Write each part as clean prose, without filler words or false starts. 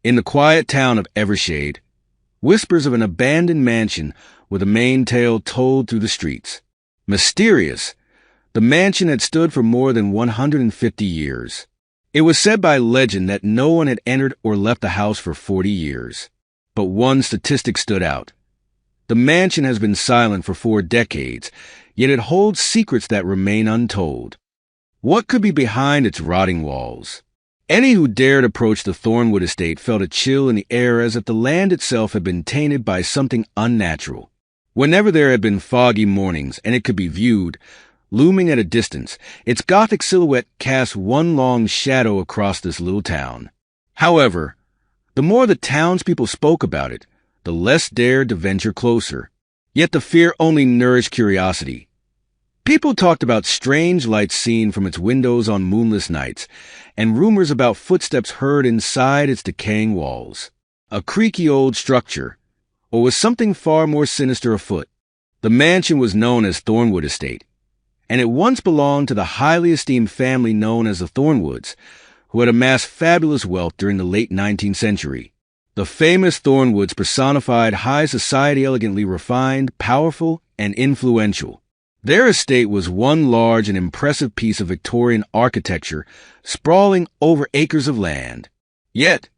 In the quiet town of Evershade, whispers of an abandoned mansion with a main tale told through the streets. Mysterious, the mansion had stood for more than 150 years. It was said by legend that no one had entered or left the house for 40 years. But one statistic stood out. The mansion has been silent for 4 decades, yet it holds secrets that remain untold. What could be behind its rotting walls? Any who dared approach the Thornwood estate felt a chill in the air, as if the land itself had been tainted by something unnatural. Whenever there had been foggy mornings and it could be viewed, looming at a distance, its gothic silhouette cast one long shadow across this little town. However, the more the townspeople spoke about it, the less dared to venture closer. Yet the fear only nourished curiosity. People talked about strange lights seen from its windows on moonless nights, and rumors about footsteps heard inside its decaying walls. A creaky old structure, or was something far more sinister afoot? The mansion was known as Thornwood Estate, and it once belonged to the highly esteemed family known as the Thornwoods, who had amassed fabulous wealth during the late 19th century. The famous Thornwoods personified high society, elegantly refined, powerful, and influential. Their estate was one large and impressive piece of Victorian architecture, sprawling over acres of land. Yet,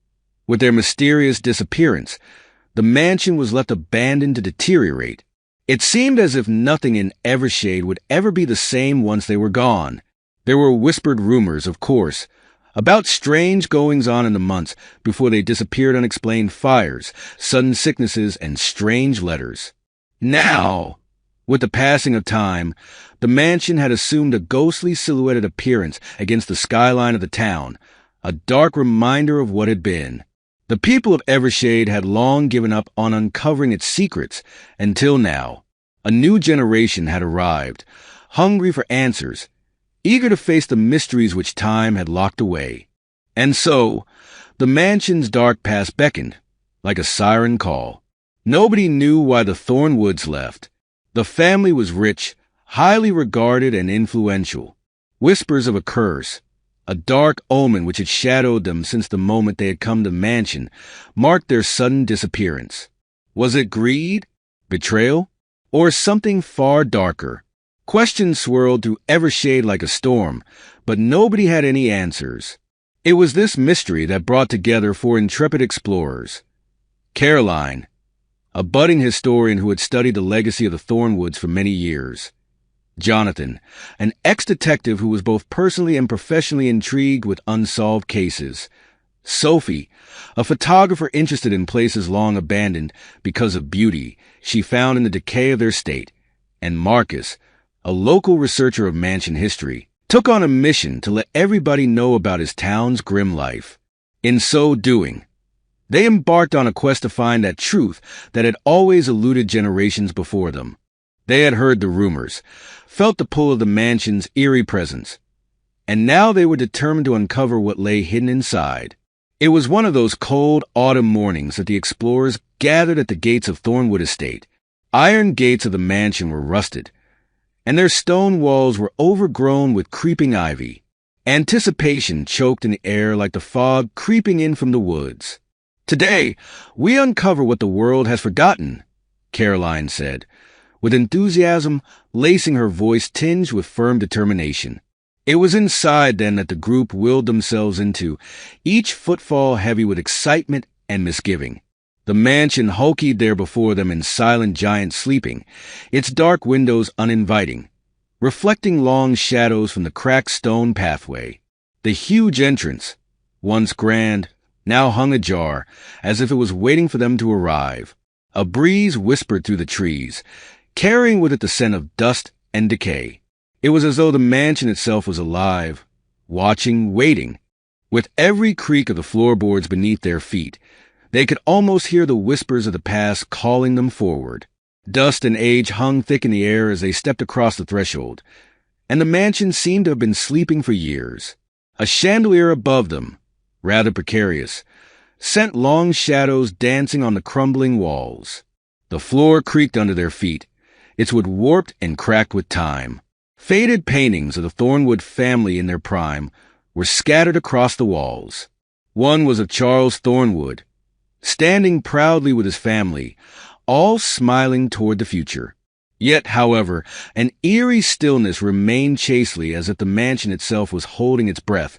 with their mysterious disappearance, the mansion was left abandoned to deteriorate. It seemed as if nothing in Evershade would ever be the same once they were gone. There were whispered rumors, of course, about strange goings-on in the months before they disappeared: unexplained fires, sudden sicknesses, and strange letters. Now, with the passing of time, the mansion had assumed a ghostly silhouetted appearance against the skyline of the town, a dark reminder of what had been. The people of Evershade had long given up on uncovering its secrets, until now. A new generation had arrived, hungry for answers, eager to face the mysteries which time had locked away. And so, the mansion's dark past beckoned, like a siren call. Nobody knew why the Thornwoods left. The family was rich, highly regarded, and influential. Whispers of a curse, a dark omen which had shadowed them since the moment they had come to the mansion, marked their sudden disappearance. Was it greed, betrayal, or something far darker? Questions swirled through Evershade like a storm, but nobody had any answers. It was this mystery that brought together 4 intrepid explorers. Caroline, a budding historian who had studied the legacy of the Thornwoods for many years. Jonathan, an ex-detective who was both personally and professionally intrigued with unsolved cases. Sophie, a photographer interested in places long abandoned because of beauty she found in the decay of their state. And Marcus, a local researcher of mansion history, took on a mission to let everybody know about his town's grim life. In so doing, they embarked on a quest to find that truth that had always eluded generations before them. They had heard the rumors, felt the pull of the mansion's eerie presence, and now they were determined to uncover what lay hidden inside. It was one of those cold autumn mornings that the explorers gathered at the gates of Thornwood Estate. Iron gates of the mansion were rusted, and their stone walls were overgrown with creeping ivy. Anticipation choked in the air like the fog creeping in from the woods. "Today, we uncover what the world has forgotten," Caroline said, with enthusiasm lacing her voice tinged with firm determination. It was inside then that the group willed themselves into, each footfall heavy with excitement and misgiving. The mansion hulked there before them in silent giant sleeping, its dark windows uninviting, reflecting long shadows from the cracked stone pathway. The huge entrance, once grand, now hung ajar, as if it was waiting for them to arrive. A breeze whispered through the trees, carrying with it the scent of dust and decay. It was as though the mansion itself was alive, watching, waiting. With every creak of the floorboards beneath their feet, they could almost hear the whispers of the past calling them forward. Dust and age hung thick in the air as they stepped across the threshold, and the mansion seemed to have been sleeping for years. A chandelier above them, rather precarious, sent long shadows dancing on the crumbling walls. The floor creaked under their feet, its wood warped and cracked with time. Faded paintings of the Thornwood family in their prime were scattered across the walls. One was of Charles Thornwood, standing proudly with his family, all smiling toward the future. Yet, however, an eerie stillness remained chastely as if the mansion itself was holding its breath,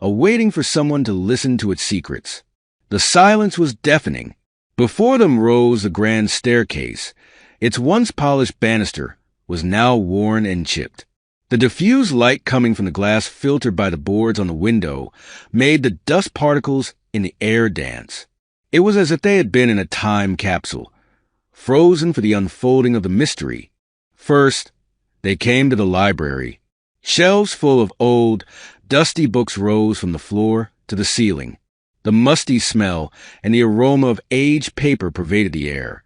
awaiting for someone to listen to its secrets. The silence was deafening. Before them rose the grand staircase. Its once polished banister was now worn and chipped. The diffused light coming from the glass filtered by the boards on the window made the dust particles in the air dance. It was as if they had been in a time capsule, frozen for the unfolding of the mystery. First, they came to the library. Shelves full of old, dusty books rose from the floor to the ceiling. The musty smell and the aroma of aged paper pervaded the air.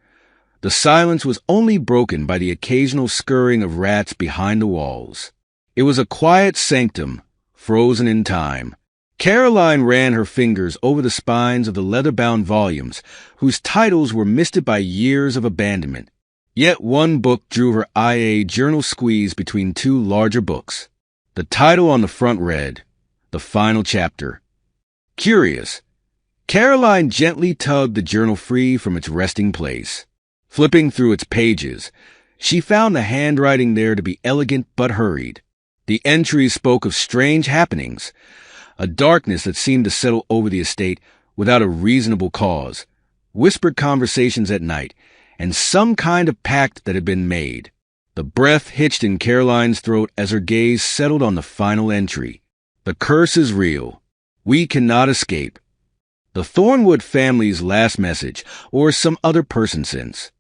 The silence was only broken by the occasional scurrying of rats behind the walls. It was a quiet sanctum, frozen in time. Caroline ran her fingers over the spines of the leather-bound volumes, whose titles were misted by years of abandonment. Yet one book drew her eye, a journal squeezed between two larger books. The title on the front read, "The Final Chapter." Curious, Caroline gently tugged the journal free from its resting place. Flipping through its pages, she found the handwriting there to be elegant but hurried. The entries spoke of strange happenings, a darkness that seemed to settle over the estate without a reasonable cause, whispered conversations at night, and some kind of pact that had been made. The breath hitched in Caroline's throat as her gaze settled on the final entry. "The curse is real. We cannot escape. The Thornwood family's last message, or some other person since."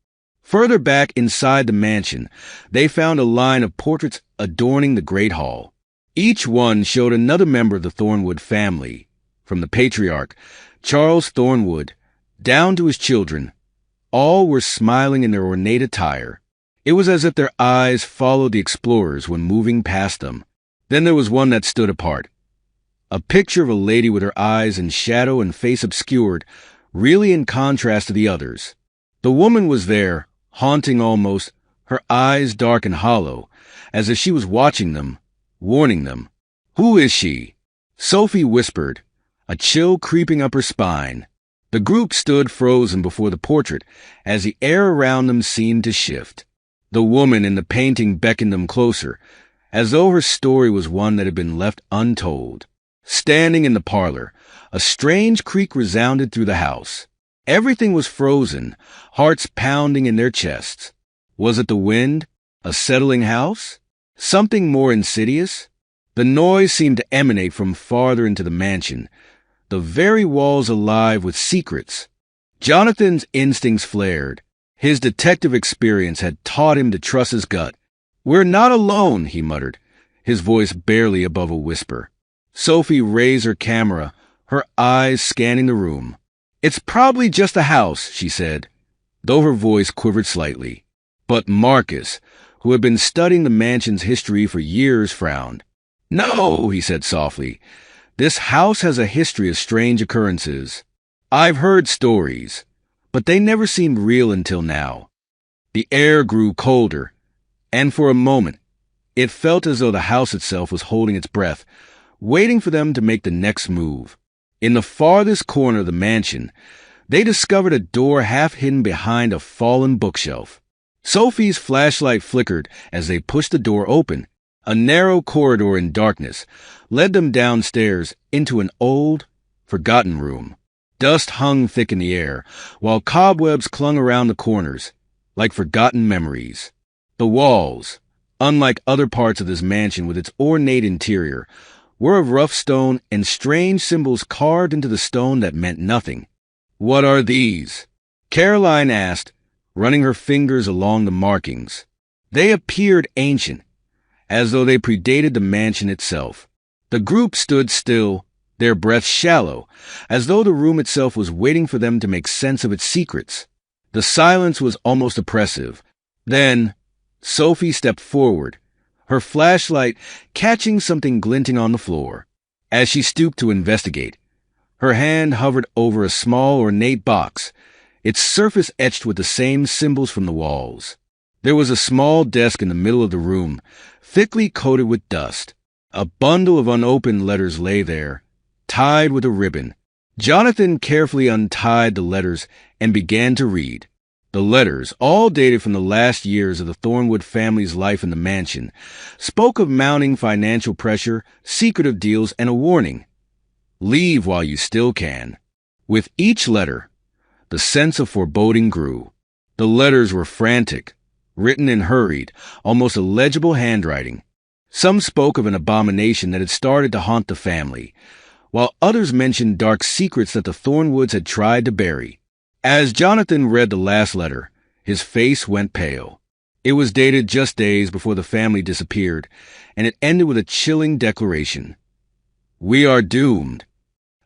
Further back inside the mansion, they found a line of portraits adorning the great hall. Each one showed another member of the Thornwood family, from the patriarch, Charles Thornwood, down to his children. All were smiling in their ornate attire. It was as if their eyes followed the explorers when moving past them. Then there was one that stood apart. A picture of a lady with her eyes in shadow and face obscured, really in contrast to the others. The woman was there, haunting almost, her eyes dark and hollow, as if she was watching them, warning them. "Who is she?" Sophie whispered, a chill creeping up her spine. The group stood frozen before the portrait as the air around them seemed to shift. The woman in the painting beckoned them closer, as though her story was one that had been left untold. Standing in the parlor, a strange creak resounded through the house. Everything was frozen, hearts pounding in their chests. Was it the wind? A settling house? Something more insidious? The noise seemed to emanate from farther into the mansion, the very walls alive with secrets. Jonathan's instincts flared. His detective experience had taught him to trust his gut. "We're not alone," he muttered, his voice barely above a whisper. Sophie raised her camera, her eyes scanning the room. "It's probably just a house," she said, though her voice quivered slightly. But Marcus, who had been studying the mansion's history for years, frowned. "No," he said softly. "This house has a history of strange occurrences. I've heard stories, but they never seemed real until now." The air grew colder, and for a moment, it felt as though the house itself was holding its breath, waiting for them to make the next move. In the farthest corner of the mansion, they discovered a door half hidden behind a fallen bookshelf. Sophie's flashlight flickered as they pushed the door open. A narrow corridor in darkness led them downstairs into an old, forgotten room. Dust hung thick in the air, while cobwebs clung around the corners, like forgotten memories. The walls, unlike other parts of this mansion with its ornate interior, were of rough stone and strange symbols carved into the stone that meant nothing. "What are these?" Caroline asked, running her fingers along the markings. They appeared ancient, as though they predated the mansion itself. The group stood still, their breaths shallow, as though the room itself was waiting for them to make sense of its secrets. The silence was almost oppressive. Then, Sophie stepped forward, her flashlight catching something glinting on the floor. As she stooped to investigate, her hand hovered over a small ornate box, its surface etched with the same symbols from the walls. There was a small desk in the middle of the room, thickly coated with dust. A bundle of unopened letters lay there, tied with a ribbon. Jonathan carefully untied the letters and began to read. The letters, all dated from the last years of the Thornwood family's life in the mansion, spoke of mounting financial pressure, secretive deals, and a warning. Leave while you still can. With each letter, the sense of foreboding grew. The letters were frantic, written in hurried, almost illegible handwriting. Some spoke of an abomination that had started to haunt the family, while others mentioned dark secrets that the Thornwoods had tried to bury. As Jonathan read the last letter, his face went pale. It was dated just days before the family disappeared, and it ended with a chilling declaration. "We are doomed."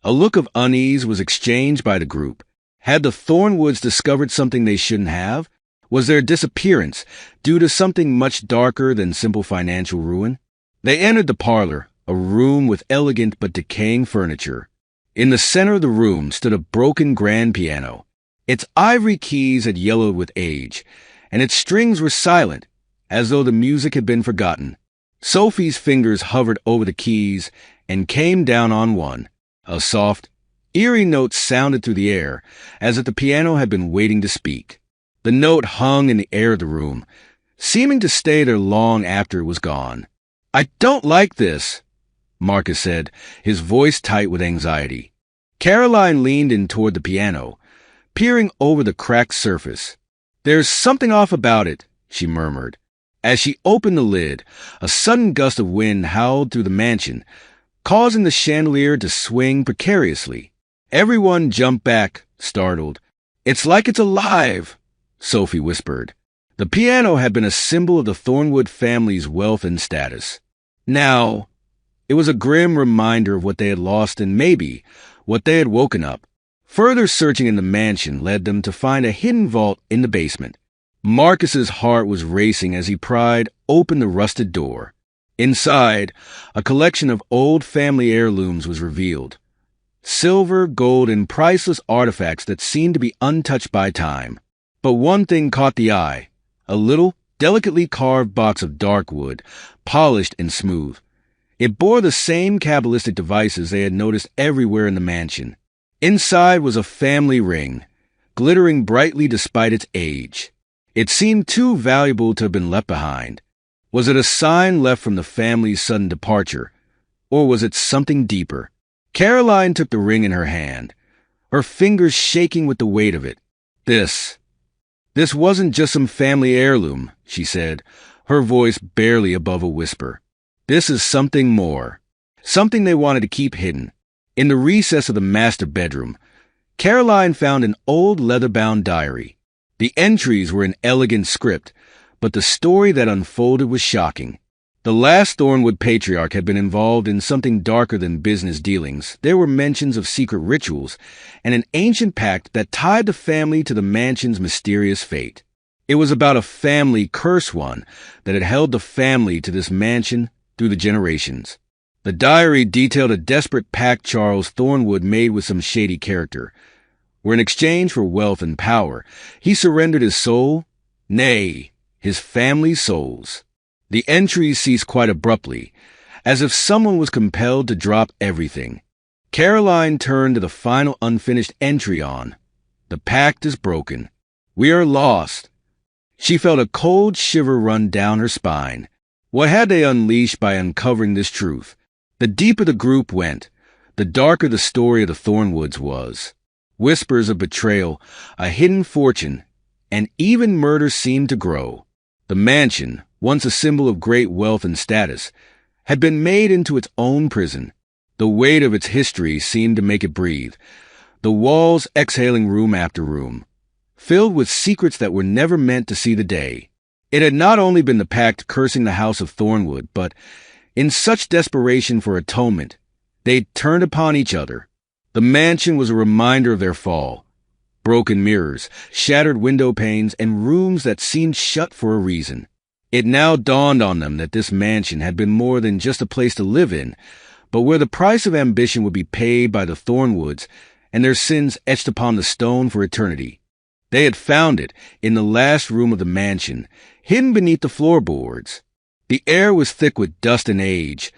A look of unease was exchanged by the group. Had the Thornwoods discovered something they shouldn't have? Was their disappearance due to something much darker than simple financial ruin? They entered the parlor, a room with elegant but decaying furniture. In the center of the room stood a broken grand piano. Its ivory keys had yellowed with age, and its strings were silent, as though the music had been forgotten. Sophie's fingers hovered over the keys and came down on one. A soft, eerie note sounded through the air, as if the piano had been waiting to speak. The note hung in the air of the room, seeming to stay there long after it was gone. "I don't like this," Marcus said, his voice tight with anxiety. Caroline leaned in toward the piano, peering over the cracked surface. "There's something off about it," she murmured. As she opened the lid, a sudden gust of wind howled through the mansion, causing the chandelier to swing precariously. Everyone jumped back, startled. "It's like it's alive," Sophie whispered. The piano had been a symbol of the Thornwood family's wealth and status. Now, it was a grim reminder of what they had lost and maybe what they had woken up. Further searching in the mansion led them to find a hidden vault in the basement. Marcus's heart was racing as he pried open the rusted door. Inside, a collection of old family heirlooms was revealed. Silver, gold, and priceless artifacts that seemed to be untouched by time. But one thing caught the eye, a little, delicately carved box of dark wood, polished and smooth. It bore the same Kabbalistic devices they had noticed everywhere in the mansion. Inside was a family ring, glittering brightly despite its age. It seemed too valuable to have been left behind. Was it a sign left from the family's sudden departure, or was it something deeper? Caroline took the ring in her hand, her fingers shaking with the weight of it. This wasn't just some family heirloom," she said, her voice barely above a whisper. "This is something more, something they wanted to keep hidden." In the recess of the master bedroom, Caroline found an old leather-bound diary. The entries were in elegant script, but the story that unfolded was shocking. The last Thornwood patriarch had been involved in something darker than business dealings. There were mentions of secret rituals and an ancient pact that tied the family to the mansion's mysterious fate. It was about a family curse, one that had held the family to this mansion through the generations. The diary detailed a desperate pact Charles Thornwood made with some shady character, where in exchange for wealth and power, he surrendered his soul, nay, his family's souls. The entries ceased quite abruptly, as if someone was compelled to drop everything. Caroline turned to the final unfinished entry on, "The pact is broken. We are lost." She felt a cold shiver run down her spine. What had they unleashed by uncovering this truth? The deeper the group went, the darker the story of the Thornwoods was. Whispers of betrayal, a hidden fortune, and even murder seemed to grow. The mansion, once a symbol of great wealth and status, had been made into its own prison. The weight of its history seemed to make it breathe, the walls exhaling room after room, filled with secrets that were never meant to see the day. It had not only been the pact cursing the house of Thornwood, but, in such desperation for atonement, they turned upon each other. The mansion was a reminder of their fall. Broken mirrors, shattered window panes, and rooms that seemed shut for a reason. It now dawned on them that this mansion had been more than just a place to live in, but where the price of ambition would be paid by the Thornwoods and their sins etched upon the stone for eternity. They had found it in the last room of the mansion, hidden beneath the floorboards. The air was thick with dust and age,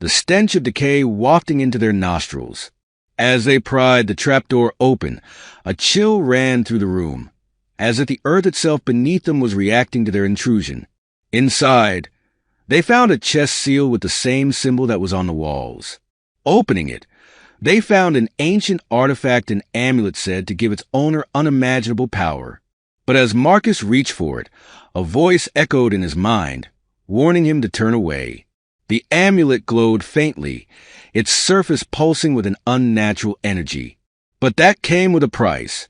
the stench of decay wafting into their nostrils. As they pried the trapdoor open, a chill ran through the room, as if the earth itself beneath them was reacting to their intrusion. Inside, they found a chest sealed with the same symbol that was on the walls. Opening it, they found an ancient artifact and amulet said to give its owner unimaginable power. But as Marcus reached for it, a voice echoed in his mind, warning him to turn away. The amulet glowed faintly, its surface pulsing with an unnatural energy. But that came with a price.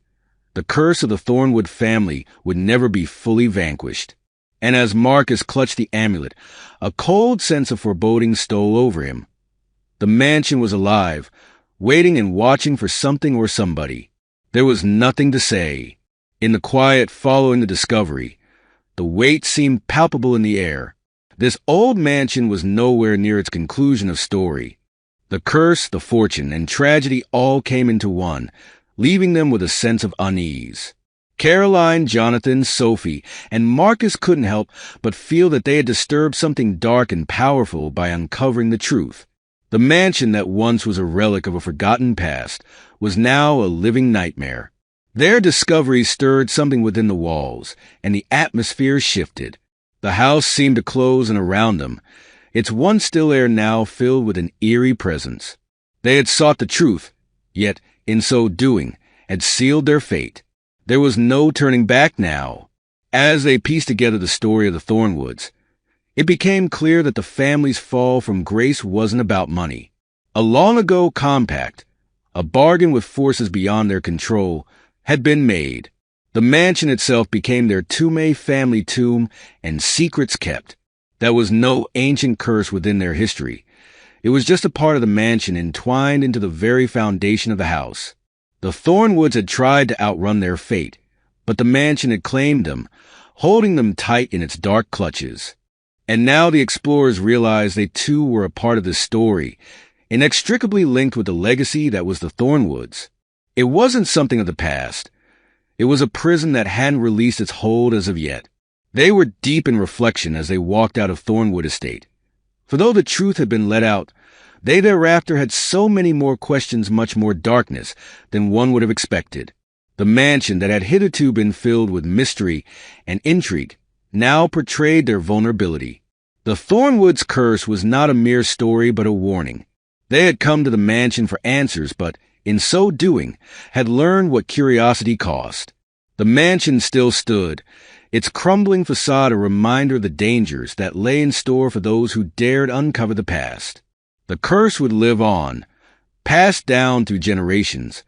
The curse of the Thornwood family would never be fully vanquished. And as Marcus clutched the amulet, a cold sense of foreboding stole over him. The mansion was alive, waiting and watching for something or somebody. There was nothing to say. In the quiet following the discovery, the weight seemed palpable in the air. This old mansion was nowhere near its conclusion of story. The curse, the fortune, and tragedy all came into one, leaving them with a sense of unease. Caroline, Jonathan, Sophie, and Marcus couldn't help but feel that they had disturbed something dark and powerful by uncovering the truth. The mansion that once was a relic of a forgotten past was now a living nightmare. Their discoveries stirred something within the walls, and the atmosphere shifted. The house seemed to close in around them, its one still air now filled with an eerie presence. They had sought the truth, yet, in so doing, had sealed their fate. There was no turning back now. As they pieced together the story of the Thornwoods, it became clear that the family's fall from grace wasn't about money. A long-ago compact, a bargain with forces beyond their control, had been made. The mansion itself became their May family tomb and secrets kept. There was no ancient curse within their history. It was just a part of the mansion entwined into the very foundation of the house. The Thornwoods had tried to outrun their fate, but the mansion had claimed them, holding them tight in its dark clutches. And now the explorers realized they too were a part of this story, inextricably linked with the legacy that was the Thornwoods. It wasn't something of the past. It was a prison that hadn't released its hold as of yet. They were deep in reflection as they walked out of Thornwood Estate. For though the truth had been let out, they thereafter had so many more questions, much more darkness than one would have expected. The mansion that had hitherto been filled with mystery and intrigue now portrayed their vulnerability. The Thornwoods' curse was not a mere story but a warning. They had come to the mansion for answers, but, in so doing, had learned what curiosity cost. The mansion still stood, its crumbling facade a reminder of the dangers that lay in store for those who dared uncover the past. The curse would live on, passed down through generations,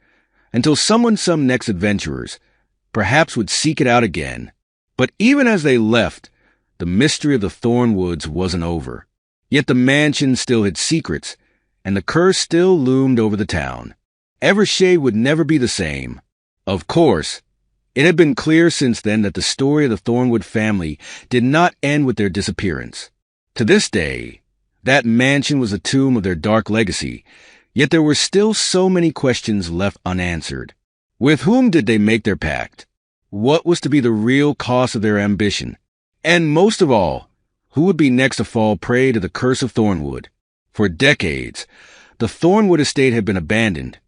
until some next adventurers, perhaps would seek it out again. But even as they left, the mystery of the Thornwoods wasn't over. Yet the mansion still had secrets, and the curse still loomed over the town. Evershade would never be the same. Of course, it had been clear since then that the story of the Thornwood family did not end with their disappearance. To this day, that mansion was a tomb of their dark legacy, yet there were still so many questions left unanswered. With whom did they make their pact? What was to be the real cost of their ambition? And most of all, who would be next to fall prey to the curse of Thornwood? For decades, the Thornwood estate had been abandoned,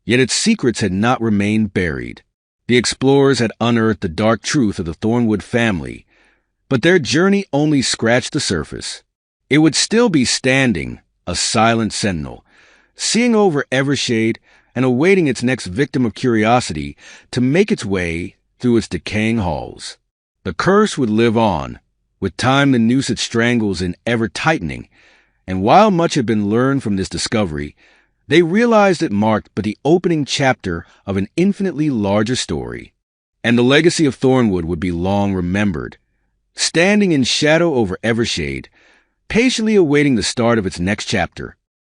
yet its secrets had not remained buried. The explorers had unearthed the dark truth of the Thornwood family, but their journey only scratched the surface. It would still be standing, a silent sentinel, seeing over Evershade and awaiting its next victim of curiosity to make its way through its decaying halls. The curse would live on, with time the noose it strangles in ever tightening, and while much had been learned from this discovery, they realized it marked but the opening chapter of an infinitely larger story. And the legacy of Thornwood would be long remembered, standing in shadow over Evershade, patiently awaiting the start of its next chapter.